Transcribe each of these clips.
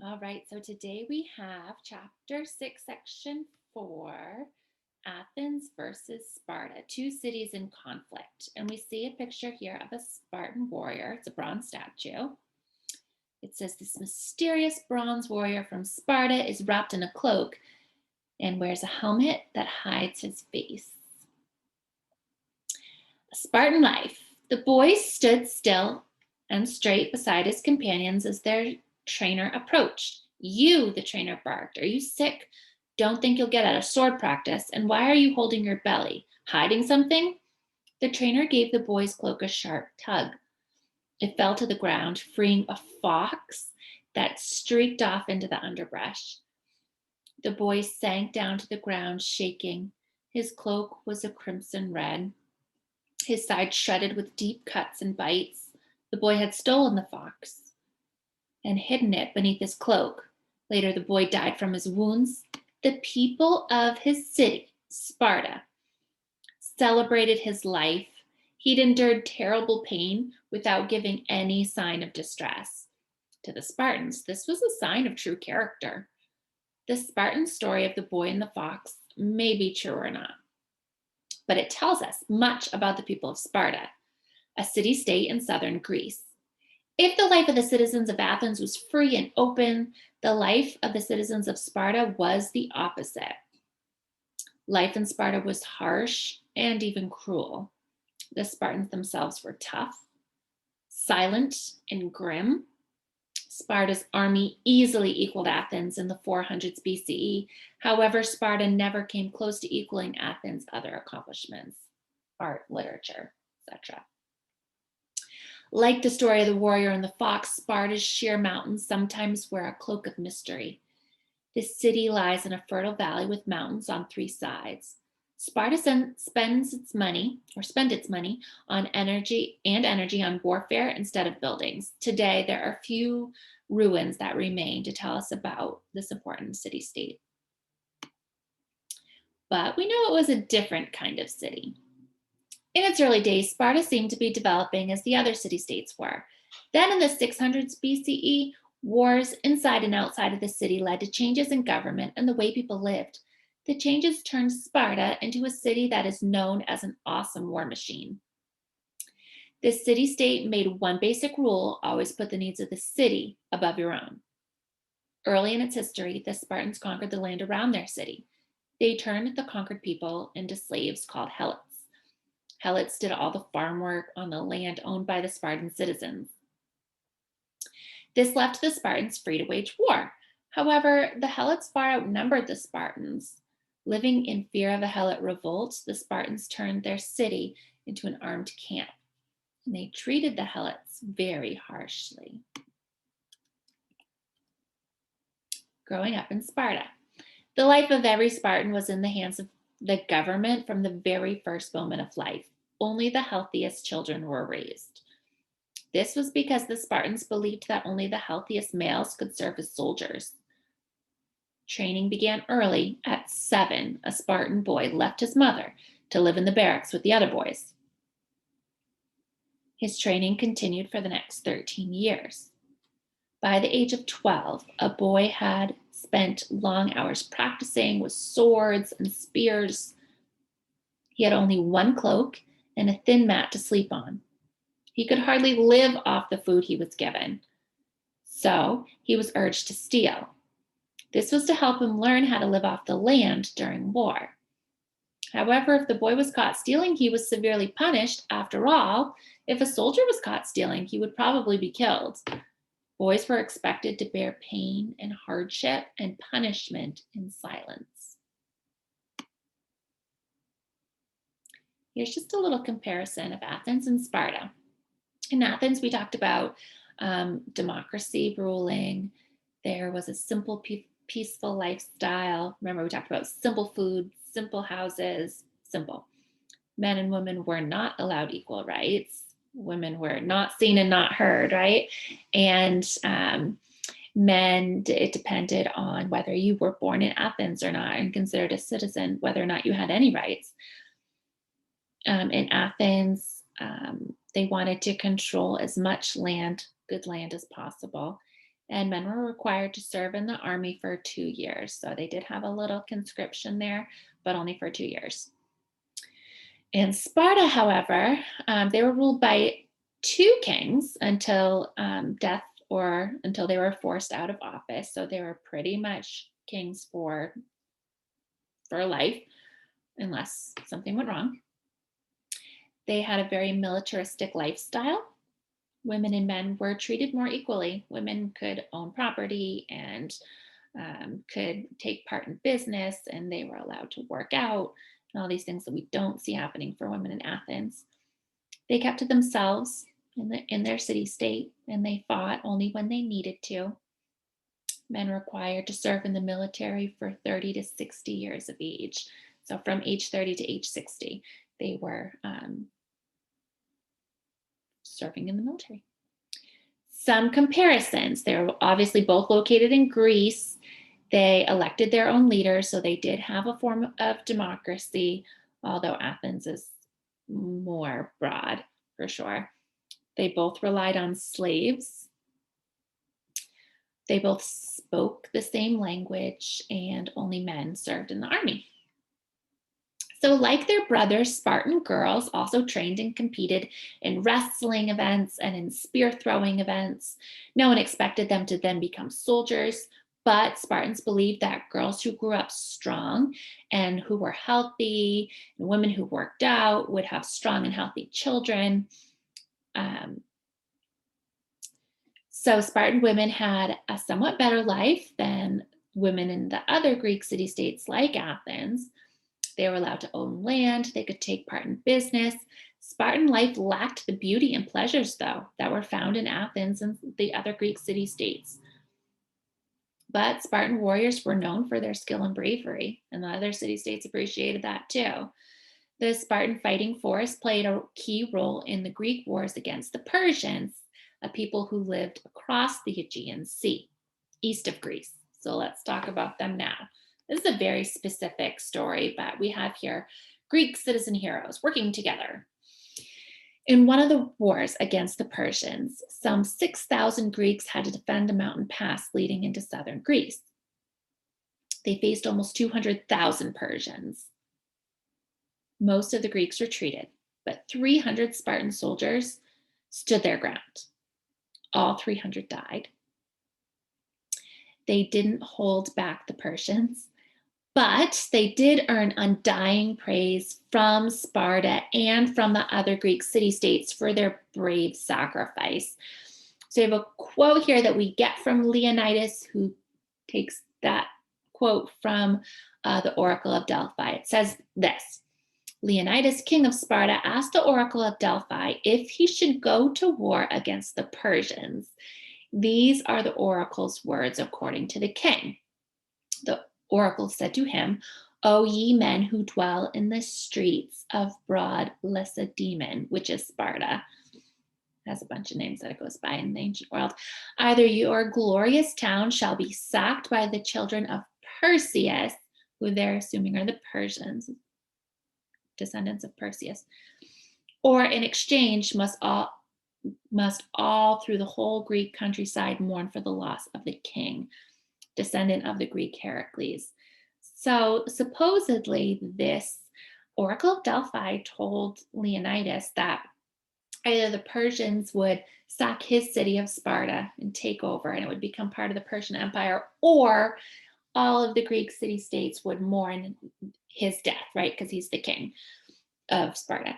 All right, so today we have chapter 6, section 4, Athens versus Sparta, two cities in conflict. And we see a picture here of a Spartan warrior. It's a bronze statue. It says this mysterious bronze warrior from Sparta is wrapped in a cloak and wears a helmet that hides his face. A Spartan life. The boy stood still and straight beside his companions as their trainer approached. You, the trainer barked. Are you sick? Don't think you'll get out of sword practice. And why are you holding your belly? Hiding something? The trainer gave the boy's cloak a sharp tug. It fell to the ground, freeing a fox that streaked off into the underbrush. The boy sank down to the ground, shaking. His cloak was a crimson red, his side shredded with deep cuts and bites. The boy had stolen the fox and hidden it beneath his cloak. Later, the boy died from his wounds. The people of his city, Sparta, celebrated his life. He'd endured terrible pain without giving any sign of distress. To the Spartans, this was a sign of true character. The Spartan story of the boy and the fox may be true or not, but it tells us much about the people of Sparta, a city-state in southern Greece. If the life of the citizens of Athens was free and open, the life of the citizens of Sparta was the opposite. Life in Sparta was harsh and even cruel. The Spartans themselves were tough, silent, and grim. Sparta's army easily equaled Athens in the 400s BCE. However, Sparta never came close to equaling Athens' other accomplishments, art, literature, etc. Like the story of the warrior and the fox, Sparta's sheer mountains sometimes wear a cloak of mystery. The city lies in a fertile valley with mountains on three sides. Sparta spends its money on energy on warfare instead of buildings. Today, there are few ruins that remain to tell us about this important city-state. But we know it was a different kind of city. In its early days, Sparta seemed to be developing as the other city-states were. Then in the 600s BCE, wars inside and outside of the city led to changes in government and the way people lived. The changes turned Sparta into a city that is known as an awesome war machine. This city-state made one basic rule: always put the needs of the city above your own. Early in its history, the Spartans conquered the land around their city. They turned the conquered people into slaves called helots. Helots did all the farm work on the land owned by the Spartan citizens. This left the Spartans free to wage war. However, the Helots far outnumbered the Spartans. Living in fear of a Helot revolt, the Spartans turned their city into an armed camp, and they treated the Helots very harshly. Growing up in Sparta, the life of every Spartan was in the hands of the government from the very first moment of life. Only the healthiest children were raised. This was because the Spartans believed that only the healthiest males could serve as soldiers. Training began early. At 7, a Spartan boy left his mother to live in the barracks with the other boys. His training continued for the next 13 years. By the age of 12, a boy had spent long hours practicing with swords and spears. He had only one cloak and a thin mat to sleep on. He could hardly live off the food he was given, so he was urged to steal. This was to help him learn how to live off the land during war. However, if the boy was caught stealing, he was severely punished. After all, if a soldier was caught stealing, he would probably be killed. Boys were expected to bear pain and hardship and punishment in silence. Here's just a little comparison of Athens and Sparta. In Athens, we talked about democracy ruling. There was a simple, peaceful lifestyle. Remember, we talked about simple food, simple houses, simple. Men and women were not allowed equal rights. Women were not seen and not heard, right? And men, it depended on whether you were born in Athens or not and considered a citizen, whether or not you had any rights. In Athens, they wanted to control as much land, good land, as possible. and men were required to serve in the army for 2 years. So they did have a little conscription there, but only for 2 years. In Sparta, however, they were ruled by two kings until death or until they were forced out of office. So they were pretty much kings for life, unless something went wrong. They had a very militaristic lifestyle. Women and men were treated more equally. Women could own property and could take part in business, and they were allowed to work out and all these things that we don't see happening for women in Athens. They kept to themselves in their city state, and they fought only when they needed to. Men were required to serve in the military for 30 to 60 years of age. So from age 30 to age 60, they were serving in the military. Some comparisons. They're obviously both located in Greece. They elected their own leaders, so they did have a form of democracy, although Athens is more broad for sure. They both relied on slaves. They both spoke the same language, and only men served in the army. So, like their brothers, Spartan girls also trained and competed in wrestling events and in spear throwing events. No one expected them to then become soldiers, but Spartans believed that girls who grew up strong and who were healthy, and women who worked out, would have strong and healthy children. So, Spartan women had a somewhat better life than women in the other Greek city states like Athens. They were allowed to own land, they could take part in business. Spartan life lacked the beauty and pleasures, though, that were found in Athens and the other Greek city states. But Spartan warriors were known for their skill and bravery, and the other city states appreciated that too. The Spartan fighting force played a key role in the Greek wars against the Persians, a people who lived across the Aegean Sea, east of Greece. So let's talk about them now. This is a very specific story, but we have here Greek citizen heroes working together. In one of the wars against the Persians, some 6,000 Greeks had to defend a mountain pass leading into southern Greece. They faced almost 200,000 Persians. Most of the Greeks retreated, but 300 Spartan soldiers stood their ground. All 300 died. They didn't hold back the Persians, but they did earn undying praise from Sparta and from the other Greek city-states for their brave sacrifice. So you have a quote here that we get from Leonidas, who takes that quote from the Oracle of Delphi. It says this: Leonidas, king of Sparta, asked the Oracle of Delphi if he should go to war against the Persians. These are the oracle's words according to the king. The oracle said to him, O ye men who dwell in the streets of broad Lacedaemon, which is Sparta, has a bunch of names that it goes by in the ancient world, either your glorious town shall be sacked by the children of Perseus, who they're assuming are the Persians, descendants of Perseus, or in exchange must all through the whole Greek countryside mourn for the loss of the king, descendant of the Greek Heracles. So supposedly this Oracle of Delphi told Leonidas that either the Persians would sack his city of Sparta and take over, and it would become part of the Persian Empire, or all of the Greek city-states would mourn his death, right? Because he's the king of Sparta.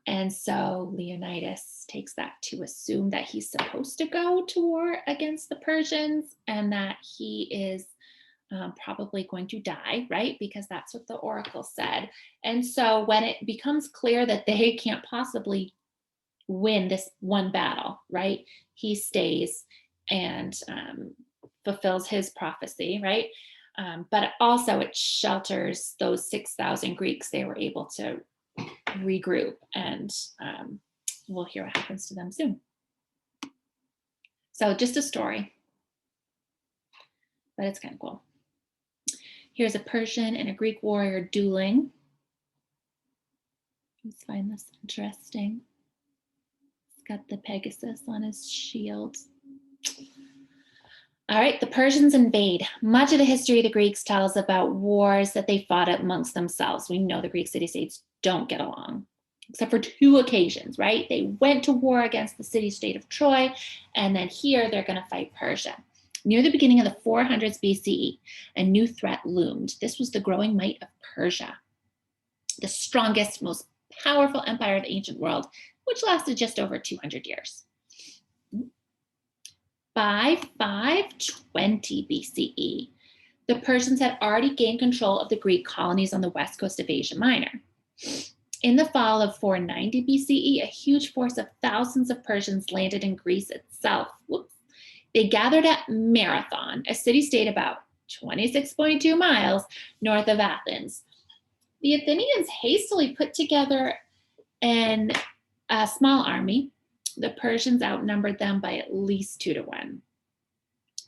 And so Leonidas takes that to assume that he's supposed to go to war against the Persians and that he is probably going to die, right? Because that's what the oracle said. And so when it becomes clear that they can't possibly win this one battle, right? He stays and fulfills his prophecy, right? But also it shelters those 6,000 Greeks. They were able to regroup, and we'll hear what happens to them soon. So just a story, but it's kind of cool. Here's a Persian and a Greek warrior dueling. Let's find this interesting. He's got the Pegasus on his shield. All right, the Persians invade. Much of the history of the Greeks tells about wars that they fought amongst themselves. We know the Greek city-states don't get along, except for two occasions, right? They went to war against the city-state of Troy, and then here they're going to fight Persia. Near the beginning of the 400s BCE, a new threat loomed. This was the growing might of Persia, the strongest, most powerful empire of the ancient world, which lasted just over 200 years. By 520 BCE, the Persians had already gained control of the Greek colonies on the west coast of Asia Minor. In the fall of 490 BCE, a huge force of thousands of Persians landed in Greece itself. Whoops. They gathered at Marathon, a city-state about 26.2 miles north of Athens. The Athenians hastily put together a small army. The Persians outnumbered them by at least 2 to 1.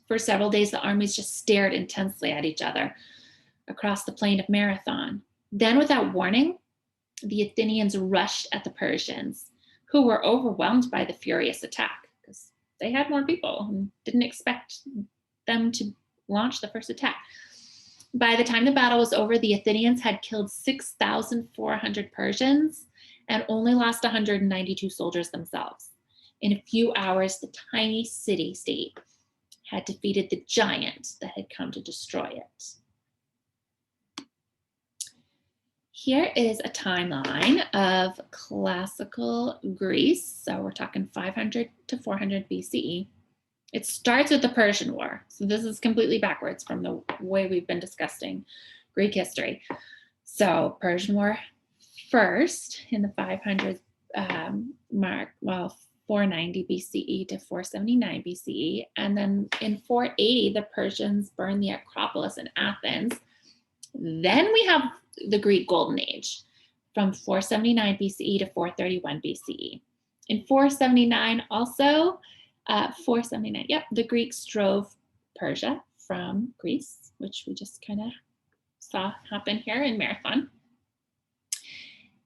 For several days, the armies just stared intensely at each other across the plain of Marathon. Then, without warning, the Athenians rushed at the Persians, who were overwhelmed by the furious attack because they had more people and didn't expect them to launch the first attack. By the time the battle was over, the Athenians had killed 6,400 Persians and only lost 192 soldiers themselves. In a few hours, the tiny city-state had defeated the giant that had come to destroy it. Here is a timeline of classical Greece. So we're talking 500 to 400 BCE. It starts with the Persian War. So this is completely backwards from the way we've been discussing Greek history. So Persian War first in the 500 mark, well, 490 BCE to 479 BCE. And then in 480, the Persians burned the Acropolis in Athens. Then we have the Greek Golden Age from 479 BCE to 431 BCE. In 479 also, 479, yep, the Greeks drove Persia from Greece, which we just kind of saw happen here in Marathon.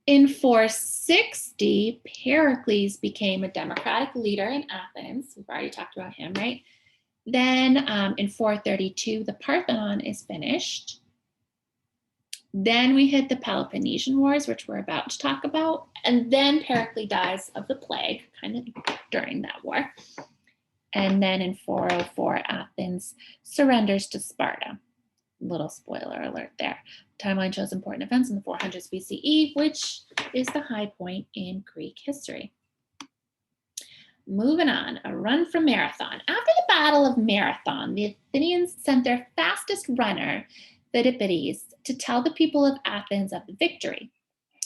In 460, Pericles became a democratic leader in Athens. We've already talked about him, right? Then in 432, the Parthenon is finished. Then we hit the Peloponnesian Wars, which we're about to talk about. And then Pericles dies of the plague, kind of during that war. And then in 404, Athens surrenders to Sparta. Little spoiler alert there. Timeline shows important events in the 400s BCE, which is the high point in Greek history. Moving on, a run from Marathon. After the Battle of Marathon, the Athenians sent their fastest runner, Phidippides, to tell the people of Athens of the victory.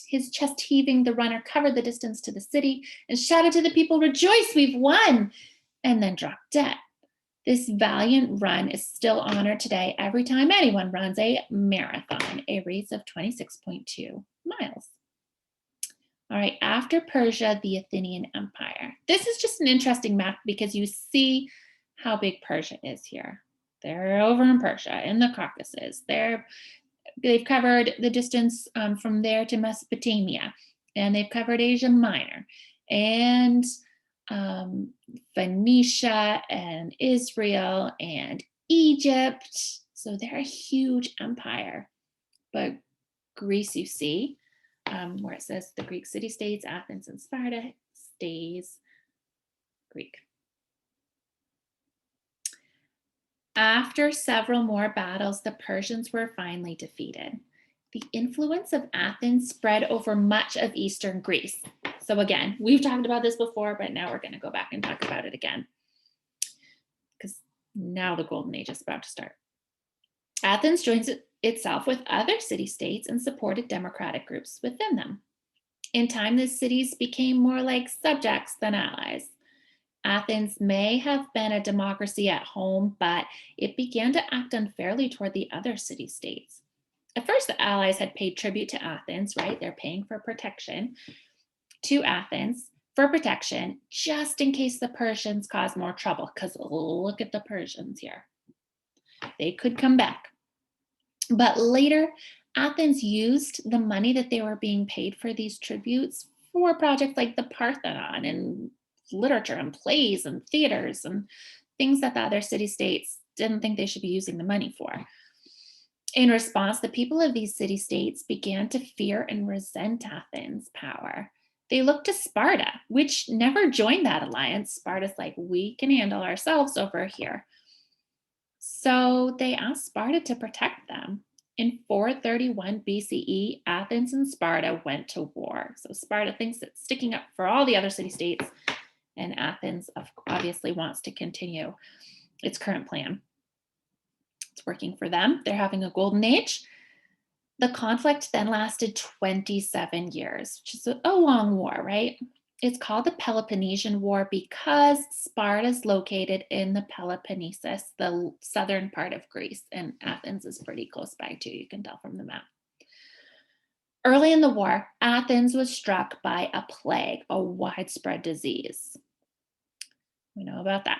His chest heaving, the runner covered the distance to the city and shouted to the people, "Rejoice, we've won!" and then dropped dead. This valiant run is still honored today every time anyone runs a marathon, a race of 26.2 miles. All right, after Persia, the Athenian Empire. This is just an interesting map because you see how big Persia is here. They're over in Persia, in the Caucasus. They've covered the distance from there to Mesopotamia, and they've covered Asia Minor, and Phoenicia, and Israel, and Egypt. So they're a huge empire. But Greece, you see, where it says the Greek city-states, Athens and Sparta, stays Greek. After several more battles, the Persians were finally defeated. The influence of Athens spread over much of Eastern Greece. So again, we've talked about this before, but now we're going to go back and talk about it again, because now the Golden Age is about to start. Athens joins itself with other city-states and supported democratic groups within them. In time, the cities became more like subjects than allies. Athens may have been a democracy at home, but it began to act unfairly toward the other city-states. At first, the allies had paid tribute to Athens, right? They're paying for protection to Athens for protection, just in case the Persians cause more trouble, because look at the Persians here. They could come back. But later, Athens used the money that they were being paid for these tributes for projects like the Parthenon and literature and plays and theaters. And things that the other city-states didn't think they should be using the money for. In response, the people of these city-states began to fear and resent Athens' power. They looked to Sparta, which never joined that alliance. Sparta's like, we can handle ourselves over here. So they asked Sparta to protect them. In 431 BCE, Athens and Sparta went to war. So Sparta thinks it's sticking up for all the other city-states, and Athens obviously wants to continue its current plan. It's working for them. They're having a golden age. The conflict then lasted 27 years, which is a long war, right? It's called the Peloponnesian War because Sparta is located in the Peloponnesus, the southern part of Greece, and Athens is pretty close by too, you can tell from the map. Early in the war, Athens was struck by a plague, a widespread disease. We know about that.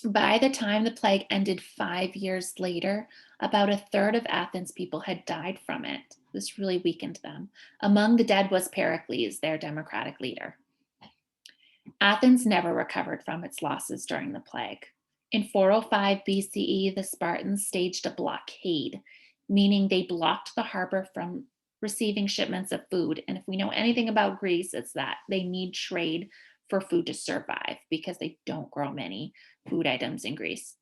By the time the plague ended 5 years later, about a third of Athens' people had died from it. This really weakened them. Among the dead was Pericles, their democratic leader. Athens never recovered from its losses during the plague. In 405 BCE, the Spartans staged a blockade, meaning they blocked the harbor from receiving shipments of food. And if we know anything about Greece, it's that they need trade for food to survive because they don't grow many food items in Greece.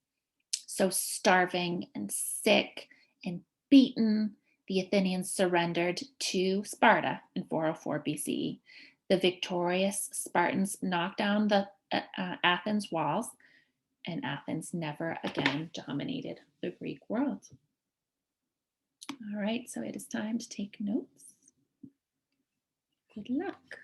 So starving and sick and beaten, the Athenians surrendered to Sparta in 404 BCE. The victorious Spartans knocked down the Athens walls, and Athens never again dominated the Greek world. All right, so it is time to take notes. Good luck.